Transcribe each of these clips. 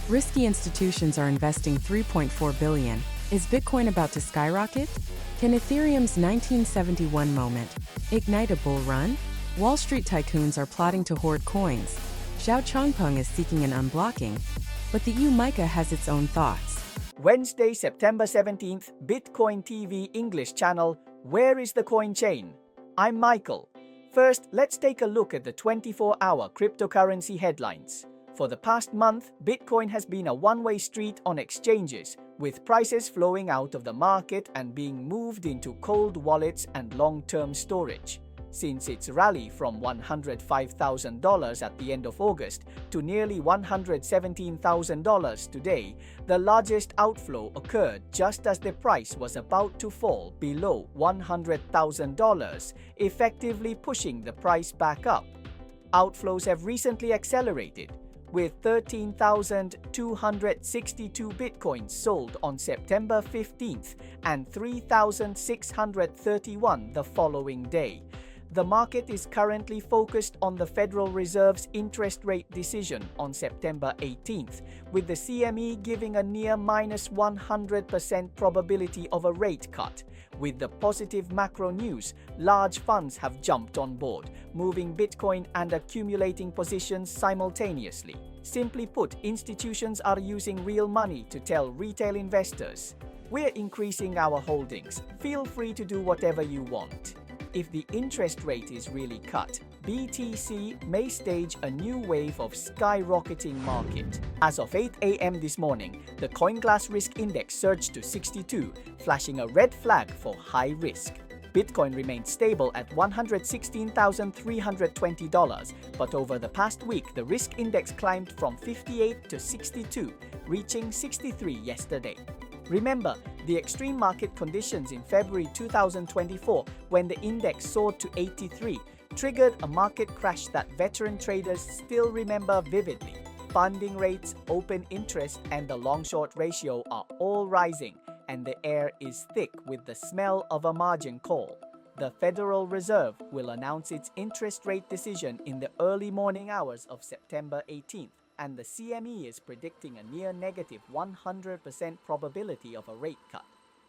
Risky institutions are investing $3.4 billion. Is Bitcoin about to skyrocket? Can Ethereum's 1971 moment ignite a bull run? Wall Street tycoons are plotting to hoard coins. Xiao Changpeng is seeking an unblocking, but the MiCA has its own thoughts. Wednesday, September 17th, BitcoinTV English channel, Where is the Coin Chain? I'm Michael. First, let's take a look at the 24-hour cryptocurrency headlines. For the past month, Bitcoin has been a one-way street on exchanges, with prices flowing out of the market and being moved into cold wallets and long-term storage. Since its rally from $105,000 at the end of August to nearly $117,000 today, the largest outflow occurred just as the price was about to fall below $100,000, effectively pushing the price back up. Outflows have recently accelerated, with 13,262 bitcoins sold on September 15th and 3,631 the following day. The market is currently focused on the Federal Reserve's interest rate decision on September 18th, with the CME giving a near -100% probability of a rate cut. With the positive macro news, large funds have jumped on board, moving Bitcoin and accumulating positions simultaneously. Simply put, institutions are using real money to tell retail investors, "We're increasing our holdings. Feel free to do whatever you want." If the interest rate is really cut, BTC may stage a new wave of skyrocketing market. As of 8 a.m. this morning, the CoinGlass Risk Index surged to 62, flashing a red flag for high risk. Bitcoin remained stable at $116,320, but over the past week, the risk index climbed from 58 to 62, reaching 63 yesterday. Remember, the extreme market conditions in February 2024, when the index soared to 83, triggered a market crash that veteran traders still remember vividly. Funding rates, open interest, and the long-short ratio are all rising, and the air is thick with the smell of a margin call. The Federal Reserve will announce its interest rate decision in the early morning hours of September 18th. And the CME is predicting a near negative 100% probability of a rate cut.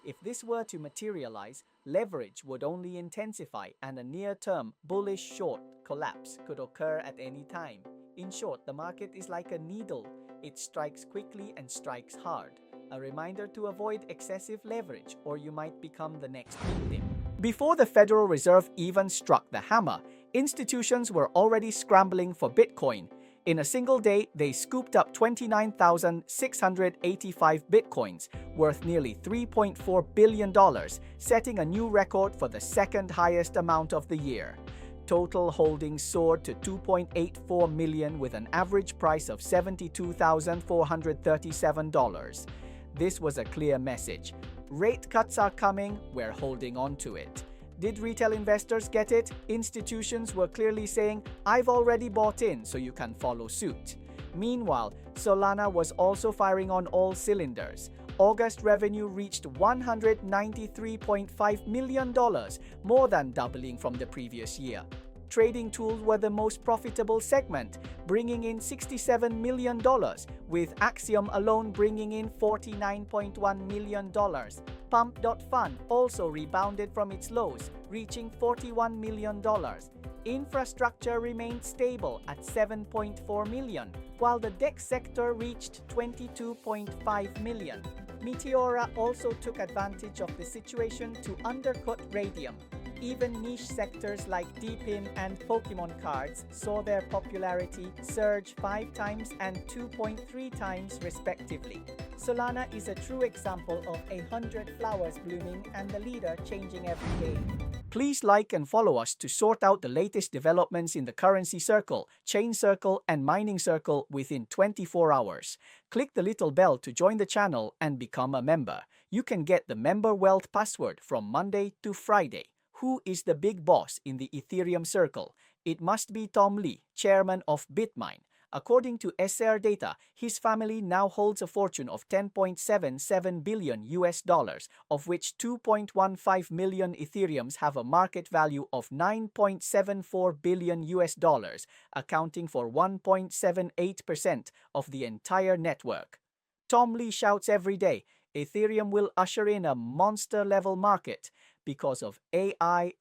If this were to materialize, leverage would only intensify and a near-term bullish short collapse could occur at any time. In short, the market is like a needle. It strikes quickly and strikes hard. A reminder to avoid excessive leverage or you might become the next victim. Before the Federal Reserve even struck the hammer, institutions were already scrambling for Bitcoin. In a single day, they scooped up 29,685 bitcoins, worth nearly $3.4 billion, setting a new record for the second highest amount of the year. Total holdings soared to 2.84 million with an average price of $72,437. This was a clear message. Rate cuts are coming, we're holding on to it. Did retail investors get it? Institutions were clearly saying, "I've already bought in, so you can follow suit." Meanwhile, Solana was also firing on all cylinders. August revenue reached $193.5 million, more than doubling from the previous year. Trading tools were the most profitable segment, bringing in $67 million, with Axiom alone bringing in $49.1 million. Pump.fun also rebounded from its lows, reaching $41 million. Infrastructure remained stable at $7.4 million, while the DEX sector reached $22.5 million. Meteora also took advantage of the situation to undercut Radium. Even niche sectors like DeepIn and Pokemon cards saw their popularity surge 5 times and 2.3 times respectively. Solana is a true example of 100 flowers blooming and the leader changing every day. Please like and follow us to sort out the latest developments in the currency circle, chain circle, and mining circle within 24 hours. Click the little bell to join the channel and become a member. You can get the member wealth password from Monday to Friday. Who is the big boss in the Ethereum circle? It must be Tom Lee, chairman of BitMine. According to SR data, his family now holds a fortune of 10.77 billion US dollars, of which 2.15 million Ethereums have a market value of 9.74 billion US dollars, accounting for 1.78% of the entire network. Tom Lee shouts every day, Ethereum will usher in a monster-level market because of AI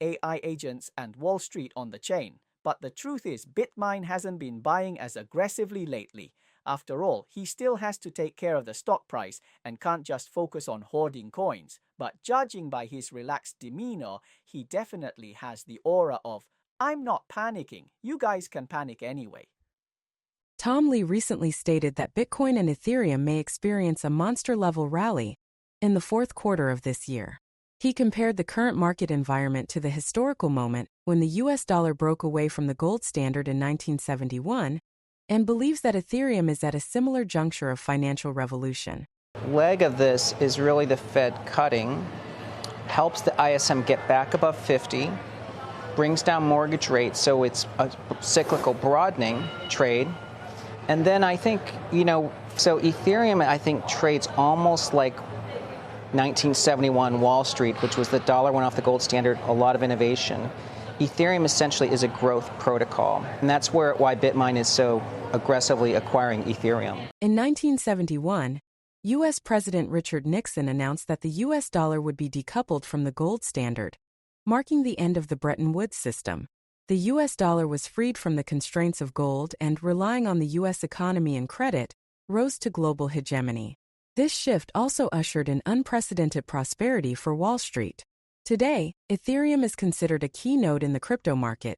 agents, and Wall Street on the chain. But the truth is, Bitmine hasn't been buying as aggressively lately. After all, he still has to take care of the stock price and can't just focus on hoarding coins. But judging by his relaxed demeanor, he definitely has the aura of, I'm not panicking, you guys can panic anyway. Tom Lee recently stated that Bitcoin and Ethereum may experience a monster-level rally in the fourth quarter of this year. He compared the current market environment to the historical moment when the US dollar broke away from the gold standard in 1971 and believes that Ethereum is at a similar juncture of financial revolution. Leg of this is really the Fed cutting, helps the ISM get back above 50, brings down mortgage rates, so it's a cyclical broadening trade. And then I think, so Ethereum, I think, trades almost like 1971 Wall Street, which was the dollar went off the gold standard, a lot of innovation. Ethereum essentially is a growth protocol, and that's why Bitmine is so aggressively acquiring Ethereum. In 1971, U.S. President Richard Nixon announced that the U.S. dollar would be decoupled from the gold standard, marking the end of the Bretton Woods system. The U.S. dollar was freed from the constraints of gold and, relying on the U.S. economy and credit, rose to global hegemony. This shift also ushered in unprecedented prosperity for Wall Street. Today, Ethereum is considered a key node in the crypto market.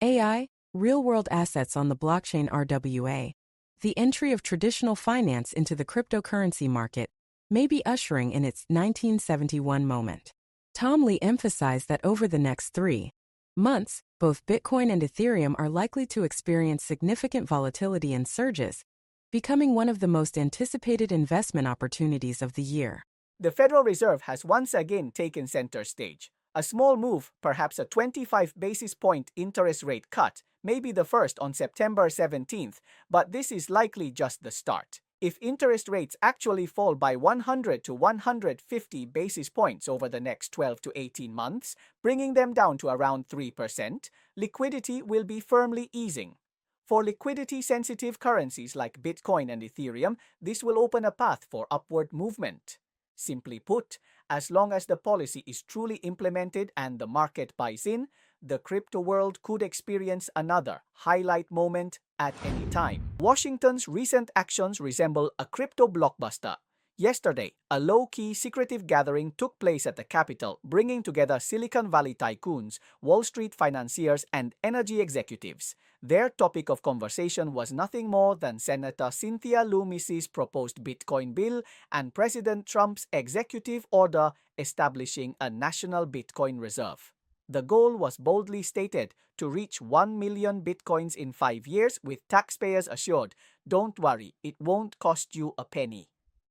AI, real-world assets on the blockchain RWA, the entry of traditional finance into the cryptocurrency market, may be ushering in its 1971 moment. Tom Lee emphasized that over the next 3 months, both Bitcoin and Ethereum are likely to experience significant volatility and surges, becoming one of the most anticipated investment opportunities of the year. The Federal Reserve has once again taken center stage. A small move, perhaps a 25 basis point interest rate cut, may be the first on September 17th, but this is likely just the start. If interest rates actually fall by 100 to 150 basis points over the next 12 to 18 months, bringing them down to around 3%, liquidity will be firmly easing. For liquidity-sensitive currencies like Bitcoin and Ethereum, this will open a path for upward movement. Simply put, as long as the policy is truly implemented and the market buys in, the crypto world could experience another highlight moment at any time. Washington's recent actions resemble a crypto blockbuster. Yesterday, a low-key, secretive gathering took place at the Capitol, bringing together Silicon Valley tycoons, Wall Street financiers, and energy executives. Their topic of conversation was nothing more than Senator Cynthia Lummis's proposed Bitcoin bill and President Trump's executive order establishing a national Bitcoin reserve. The goal was boldly stated to reach 1 million Bitcoins in 5 years, with taxpayers assured, "Don't worry, it won't cost you a penny."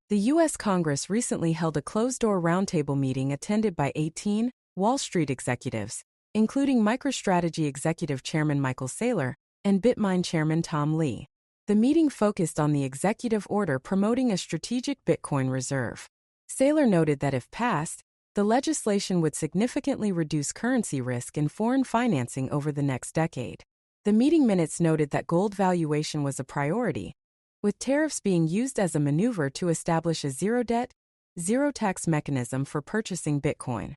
The U.S. Congress recently held a closed-door roundtable meeting attended by 18 Wall Street executives, including MicroStrategy Executive Chairman Michael Saylor and Bitmine Chairman Tom Lee. The meeting focused on the executive order promoting a strategic Bitcoin reserve. Saylor noted that if passed, the legislation would significantly reduce currency risk in foreign financing over the next decade. The meeting minutes noted that gold valuation was a priority, with tariffs being used as a maneuver to establish a zero-debt, zero-tax mechanism for purchasing Bitcoin.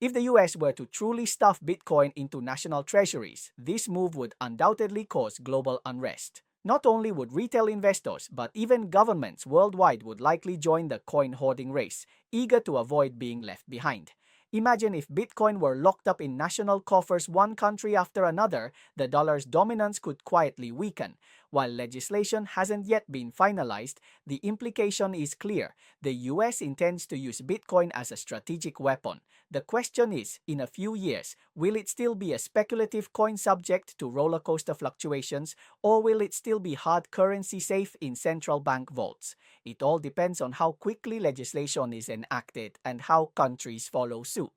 If the US were to truly stuff Bitcoin into national treasuries, this move would undoubtedly cause global unrest. Not only would retail investors, but even governments worldwide would likely join the coin hoarding race, eager to avoid being left behind. Imagine if Bitcoin were locked up in national coffers one country after another, the dollar's dominance could quietly weaken. While legislation hasn't yet been finalized, the implication is clear. The US intends to use Bitcoin as a strategic weapon. The question is, in a few years, will it still be a speculative coin subject to roller coaster fluctuations, or will it still be hard currency safe in central bank vaults? It all depends on how quickly legislation is enacted and how countries follow suit.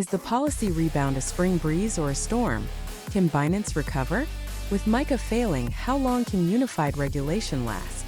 Is the policy rebound a spring breeze or a storm? Can Binance recover? With MiCA failing, how long can unified regulation last?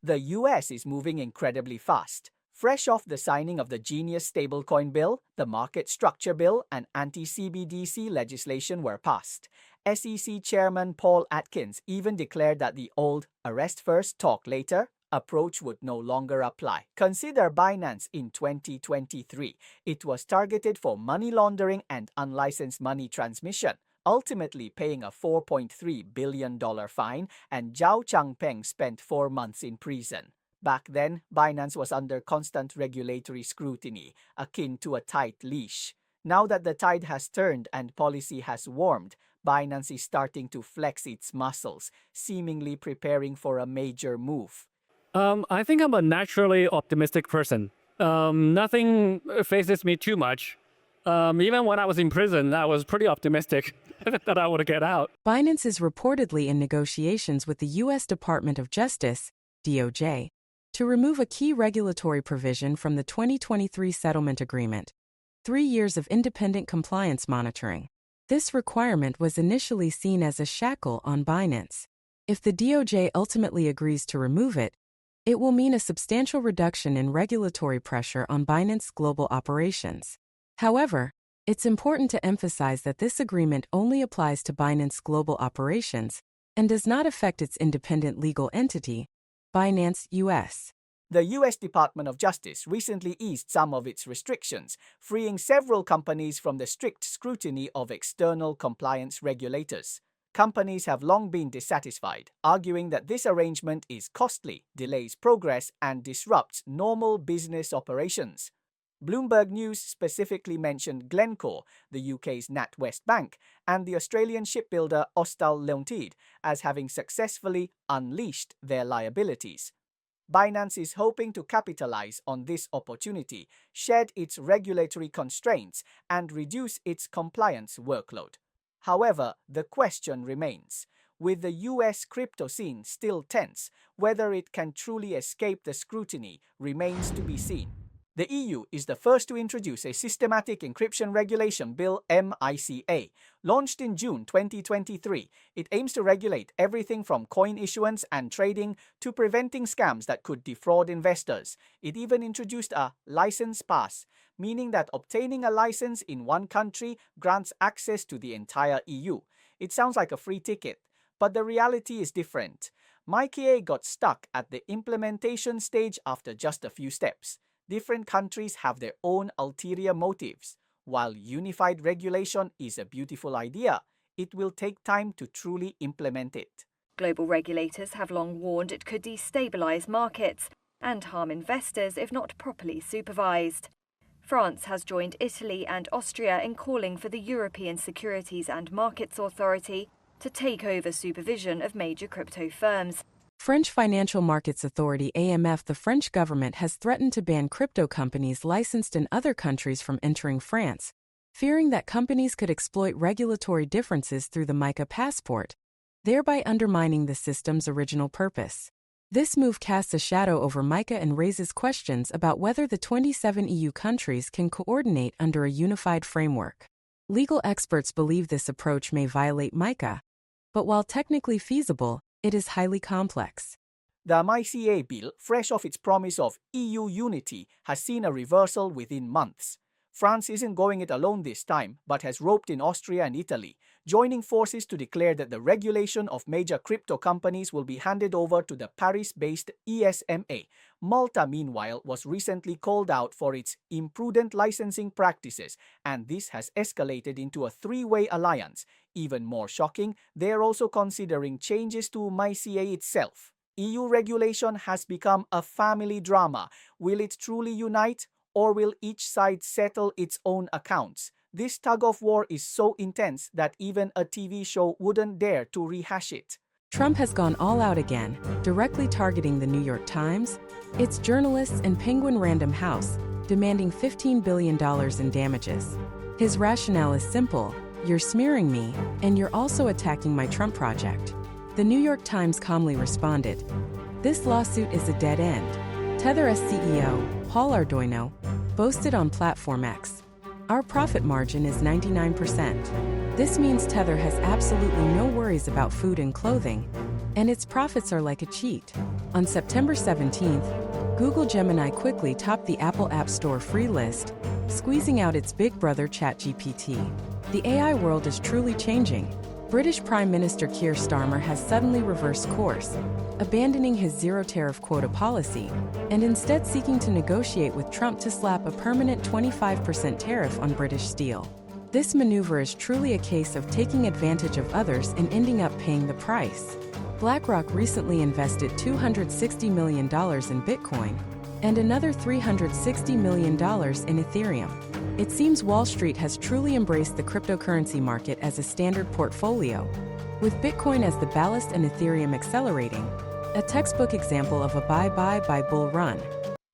The US is moving incredibly fast. Fresh off the signing of the Genius stablecoin bill, the market structure bill, and anti-CBDC legislation were passed. SEC Chairman Paul Atkins even declared that the old arrest first, talk later approach would no longer apply. Consider Binance in 2023. It was targeted for money laundering and unlicensed money transmission, ultimately paying a $4.3 billion fine, and Zhao Changpeng spent 4 months in prison. Back then, Binance was under constant regulatory scrutiny, akin to a tight leash. Now that the tide has turned and policy has warmed, Binance is starting to flex its muscles, seemingly preparing for a major move. I think I'm a naturally optimistic person. Nothing phases me too much. Even when I was in prison, I was pretty optimistic that I would get out. Binance is reportedly in negotiations with the U.S. Department of Justice, DOJ, to remove a key regulatory provision from the 2023 settlement agreement: 3 years of independent compliance monitoring. This requirement was initially seen as a shackle on Binance. If the DOJ ultimately agrees to remove it, it will mean a substantial reduction in regulatory pressure on Binance global operations. However, it's important to emphasize that this agreement only applies to Binance global operations and does not affect its independent legal entity, Binance US. The U.S. Department of Justice recently eased some of its restrictions, freeing several companies from the strict scrutiny of external compliance regulators. Companies have long been dissatisfied, arguing that this arrangement is costly, delays progress, and disrupts normal business operations. Bloomberg News specifically mentioned Glencore, the UK's NatWest Bank, and the Australian shipbuilder Austal Limited as having successfully unleashed their liabilities. Binance is hoping to capitalize on this opportunity, shed its regulatory constraints, and reduce its compliance workload. However, the question remains, with the US crypto scene still tense, whether it can truly escape the scrutiny remains to be seen. The EU is the first to introduce a systematic encryption regulation bill, MiCA. Launched in June 2023, it aims to regulate everything from coin issuance and trading to preventing scams that could defraud investors. It even introduced a license pass, meaning that obtaining a license in one country grants access to the entire EU. It sounds like a free ticket, but the reality is different. MiCA got stuck at the implementation stage after just a few steps. Different countries have their own ulterior motives. While unified regulation is a beautiful idea, it will take time to truly implement it. Global regulators have long warned it could destabilize markets and harm investors if not properly supervised. France has joined Italy and Austria in calling for the European Securities and Markets Authority to take over supervision of major crypto firms. French Financial Markets Authority AMF. The French government has threatened to ban crypto companies licensed in other countries from entering France, fearing that companies could exploit regulatory differences through the MiCA passport, thereby undermining the system's original purpose. This move casts a shadow over MiCA and raises questions about whether the 27 EU countries can coordinate under a unified framework. Legal experts believe this approach may violate MiCA, but while technically feasible, it is highly complex. The MiCA bill, fresh off its promise of EU unity, has seen a reversal within months. France isn't going it alone this time, but has roped in Austria and Italy, joining forces to declare that the regulation of major crypto companies will be handed over to the Paris-based ESMA. Malta, meanwhile, was recently called out for its imprudent licensing practices, and this has escalated into a three-way alliance. Even more shocking, they are also considering changes to MiCA itself. EU regulation has become a family drama. Will it truly unite, or will each side settle its own accounts? This tug-of-war is so intense that even a TV show wouldn't dare to rehash it. Trump has gone all out again, directly targeting the New York Times, its journalists, and Penguin Random House, demanding $15 billion in damages. His rationale is simple: you're smearing me, and you're also attacking my Trump project. The New York Times calmly responded, "This lawsuit is a dead end." Tether CEO, Paul Ardoino, boasted on Platform X, Our profit margin is 99%. This means Tether has absolutely no worries about food and clothing, and its profits are like a cheat. On September 17th, Google Gemini quickly topped the Apple App Store free list, squeezing out its big brother ChatGPT. The AI world is truly changing. British Prime Minister Keir Starmer has suddenly reversed course, abandoning his zero-tariff quota policy, and instead seeking to negotiate with Trump to slap a permanent 25% tariff on British steel. This maneuver is truly a case of taking advantage of others and ending up paying the price. BlackRock recently invested $260 million in Bitcoin and another $360 million in Ethereum. It seems Wall Street has truly embraced the cryptocurrency market as a standard portfolio, with Bitcoin as the ballast and Ethereum accelerating, a textbook example of a buy bull run.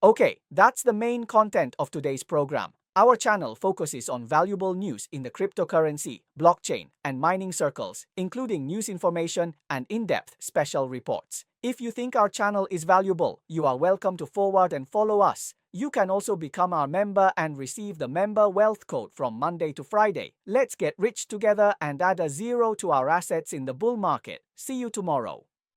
Okay, that's the main content of today's program. Our channel focuses on valuable news in the cryptocurrency, blockchain, and mining circles, including news information and in-depth special reports. If you think our channel is valuable, you are welcome to forward and follow us. You can also become our member and receive the member wealth code from Monday to Friday. Let's get rich together and add a zero to our assets in the bull market. See you tomorrow.